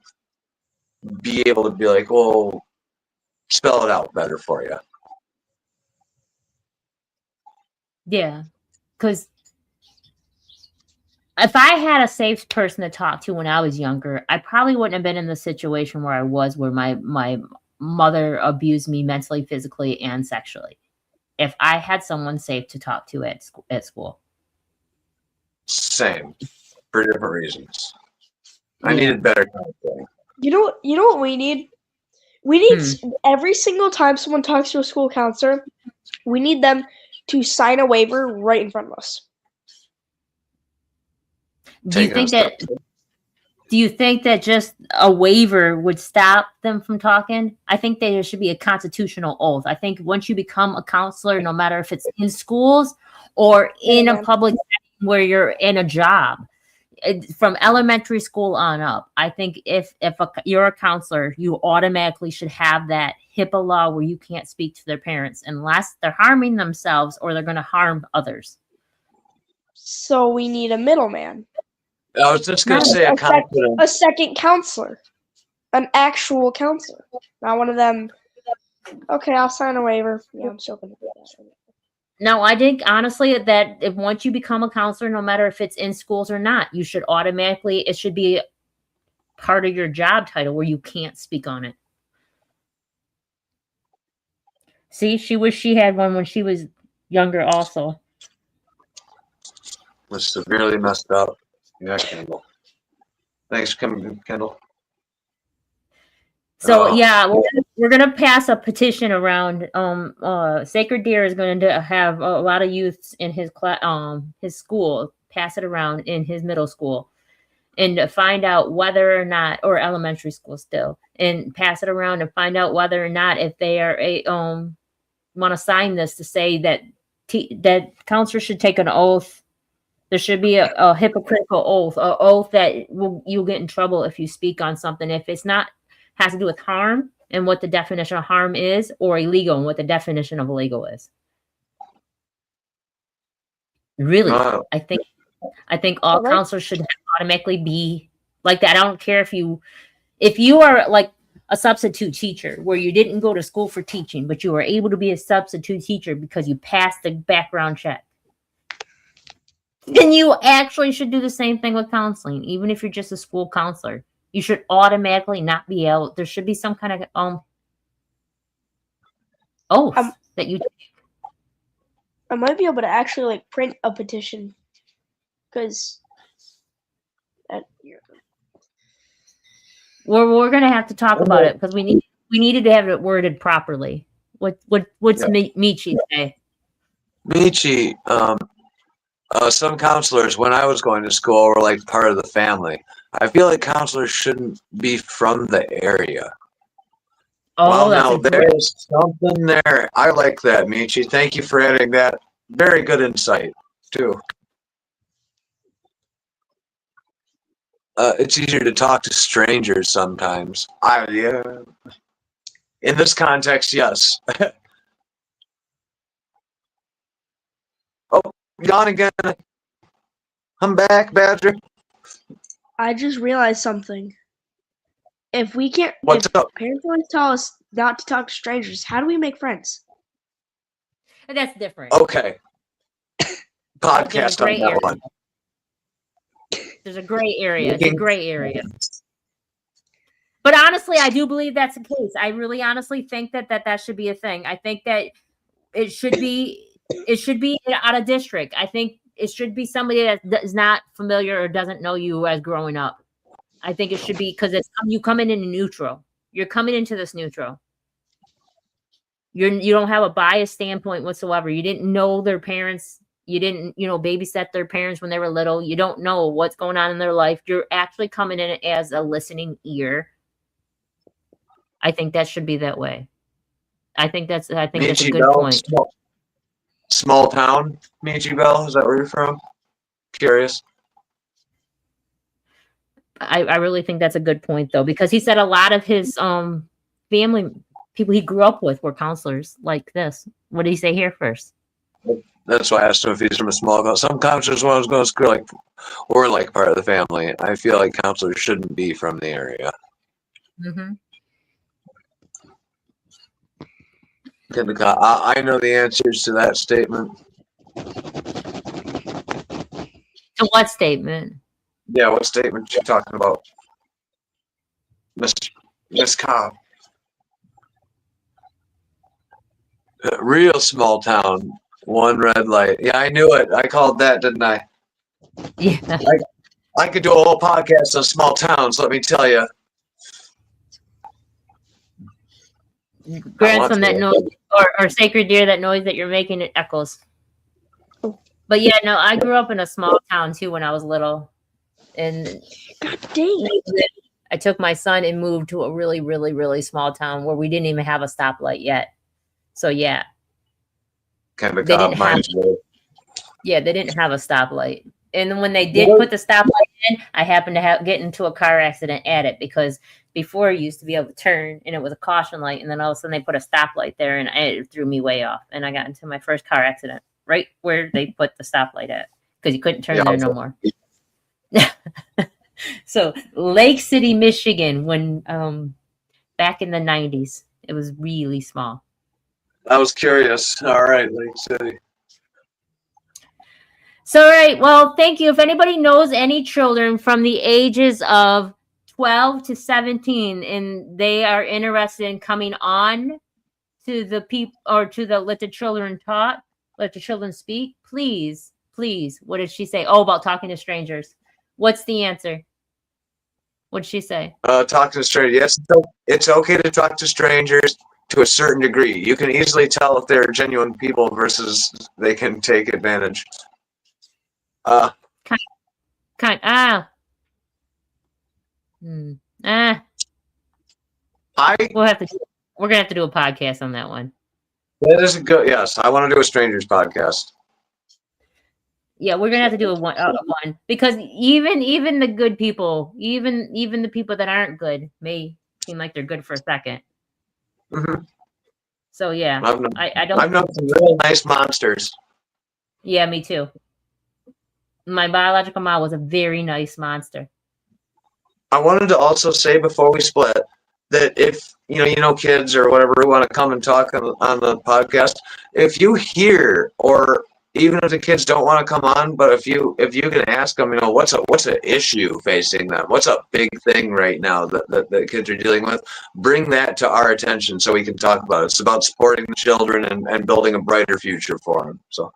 be able to be like, well, spell it out better for you. Yeah, because if I had a safe person to talk to when I was younger, I probably wouldn't have been in the situation where I was, where my mother abused me mentally, physically, and sexually. If I had someone safe to talk to at school. Same, for different reasons. I needed better counseling. You know what we need? We need every single time someone talks to a school counselor, we need them to sign a waiver right in front of us. Do you think that just a waiver would stop them from talking? I think there should be a constitutional oath. I think once you become a counselor, no matter if it's in schools or in a public setting where you're in a job, from elementary school on up, I think if you're a counselor, you automatically should have that HIPAA law where you can't speak to their parents unless they're harming themselves or they're going to harm others. So we need a middleman. I was just going to say a second counselor, an actual counselor, not one of them. Okay, I'll sign a waiver. Yeah, I'm still going to do that. No, I think honestly that if once you become a counselor, no matter if it's in schools or not, you should automatically, it should be part of your job title where you can't speak on it. See, she wished she had one when she was younger also. Was severely messed up. Yeah, Kendall. Thanks for coming, Kendall. So Oh. yeah, we're gonna pass a petition around. Sacred Deer is going to have a lot of youths in his his school pass it around in his middle school, and to find out whether or not, or elementary school still, and pass it around and find out whether or not if they are want to sign this to say that that counselors should take an oath. There should be a hypocritical oath, an oath that you'll get in trouble if you speak on something. If it's not has to do with harm and what the definition of harm is, or illegal and what the definition of illegal is. Really, I think all counselors should automatically be like that. I don't care if you are like a substitute teacher where you didn't go to school for teaching, but you were able to be a substitute teacher because you passed the background check. Then you actually should do the same thing with counseling, even if you're just a school counselor. You should automatically not be able. There should be some kind of oath that you take. I might be able to actually like print a petition, because we're gonna have to talk about it because we needed to have it worded properly. What's Michi say? Michi, some counselors, when I was going to school, were like part of the family. I feel like counselors shouldn't be from the area. Oh, well, now there's something there. I like that, Michi. Thank you for adding that. Very good insight, too. It's easier to talk to strangers sometimes. Yeah. In this context, yes. Oh, gone again. I'm back, Badger. I just realized something. If we can't, What's up? Parents always tell us not to talk to strangers. How do we make friends? That's different. Okay. Podcast on that one. There's a gray area. It's a gray area. But honestly, I do believe that's the case. I really honestly think that should be a thing. I think that it should be out of district. I think it should be somebody that is not familiar or doesn't know you as growing up. I think it should be because you coming in neutral. You're coming into this neutral. You don't have a biased standpoint whatsoever. You didn't know their parents. You didn't, babysit their parents when they were little. You don't know what's going on in their life. You're actually coming in as a listening ear. I think that should be that way. I think that's a good point. Small town, Michi Bell. Is that where you're from? Curious. I really think that's a good point, though, because he said a lot of his family people he grew up with were counselors like this. What did he say here first? That's why I asked him if he's from a small town. Some counselors, when I was going to school, were like part of the family. I feel like counselors shouldn't be from the area. Mm-hmm. I know the answers to that statement. To what statement? Yeah, what statement you talking about, Miss Cobb? Real small town, one red light. Yeah, I knew it. I called that, didn't I? Yeah. I could do a whole podcast on small towns. Let me tell you. Grandson, that noise, or Sacred Deer, that noise that you're making, it echoes. But yeah, no, I grew up in a small town too when I was little, and God dang. I took my son and moved to a really, really, really small town where we didn't even have a stoplight yet. So yeah, they didn't have a stoplight. And then when they did put the stoplight in, I happened to get into a car accident at it, because before you used to be able to turn and it was a caution light, and then all of a sudden they put a stoplight there, and it threw me way off. And I got into my first car accident right where they put the stoplight at, because you couldn't turn there no more. So Lake City, Michigan, when back in the 90s, it was really small. I was curious. All right, Lake City. So, all right. Well, thank you. If anybody knows any children from the ages of 12 to 17 and they are interested in coming on to the people or to the let the children talk, let the children speak? Please, please. What did she say? Oh, about talking to strangers. What's the answer? What did she say? Talk to strangers. Yes, it's okay to talk to strangers to a certain degree. You can easily tell if they're genuine people versus they can take advantage. Kind ah. I We'll have to. We're gonna have to do a podcast on that one. that is a good yes. I want to do a strangers podcast. Yeah, we're gonna have to do a one because even the good people, even the people that aren't good, may seem like they're good for a second. Mhm. So yeah, I've known, I don't. I've known some real nice monsters. Yeah, me too. My biological mom was a very nice monster. I wanted to also say before we split that if you know kids or whatever who want to come and talk on the podcast, if you hear or even if the kids don't want to come on, but if you can ask them, what's an issue facing them, what's a big thing right now that kids are dealing with, bring that to our attention so we can talk about it. It's about supporting the children and building a brighter future for them. So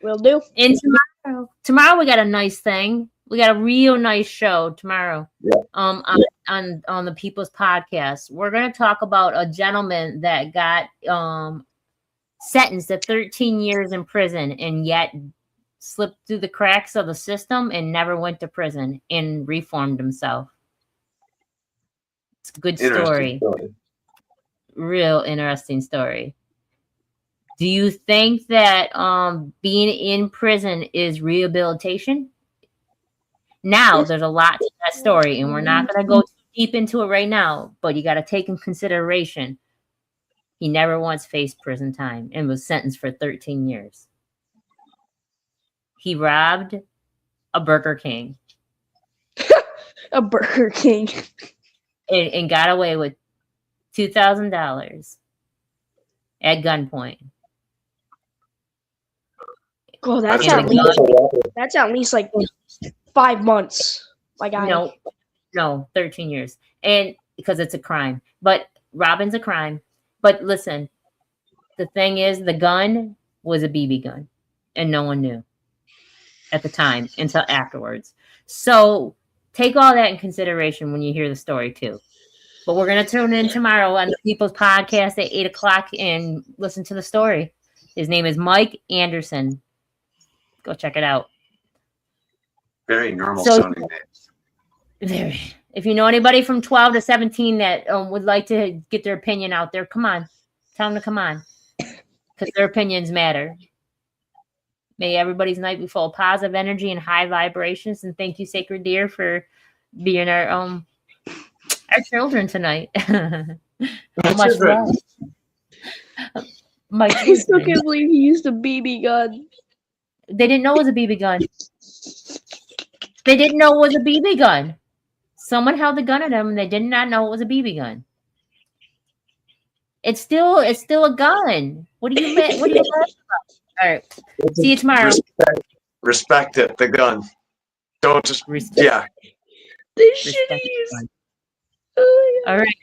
Will do. And tomorrow we got a nice thing. We got a real nice show tomorrow. Yeah. On the People's Podcast, we're gonna talk about a gentleman that got sentenced to 13 years in prison and yet slipped through the cracks of the system and never went to prison and reformed himself. It's a good story. Real interesting story. Do you think that being in prison is rehabilitation? Now, there's a lot to that story, and we're not going to go too deep into it right now, but you got to take in consideration he never once faced prison time and was sentenced for 13 years. He robbed a Burger King. A Burger King. And got away with $2,000 at gunpoint. Oh, that's And that's at least like 5 months. Like no, 13 years. And because it's a crime. But robbing's a crime. But listen, the thing is, the gun was a BB gun, and no one knew at the time until afterwards. So take all that in consideration when you hear the story too. But we're going to tune in tomorrow on the People's Podcast at 8 o'clock and listen to the story. His name is Mike Anderson. Go check it out. Very normal sounding name. If you know anybody from 12 to 17 that would like to get their opinion out there, come on. Tell them to come on. Because their opinions matter. May everybody's night be full of positive energy and high vibrations. And thank you, Sacred Deer, for being our children tonight. Much love. I still can't believe he used a BB gun. They didn't know it was a BB gun. They didn't know it was a BB gun. Someone held the gun at him and they did not know it was a BB gun. It's still a gun. What do you mad about? All right. See you tomorrow. Respect it, the gun. Don't just yeah. They should use. All right.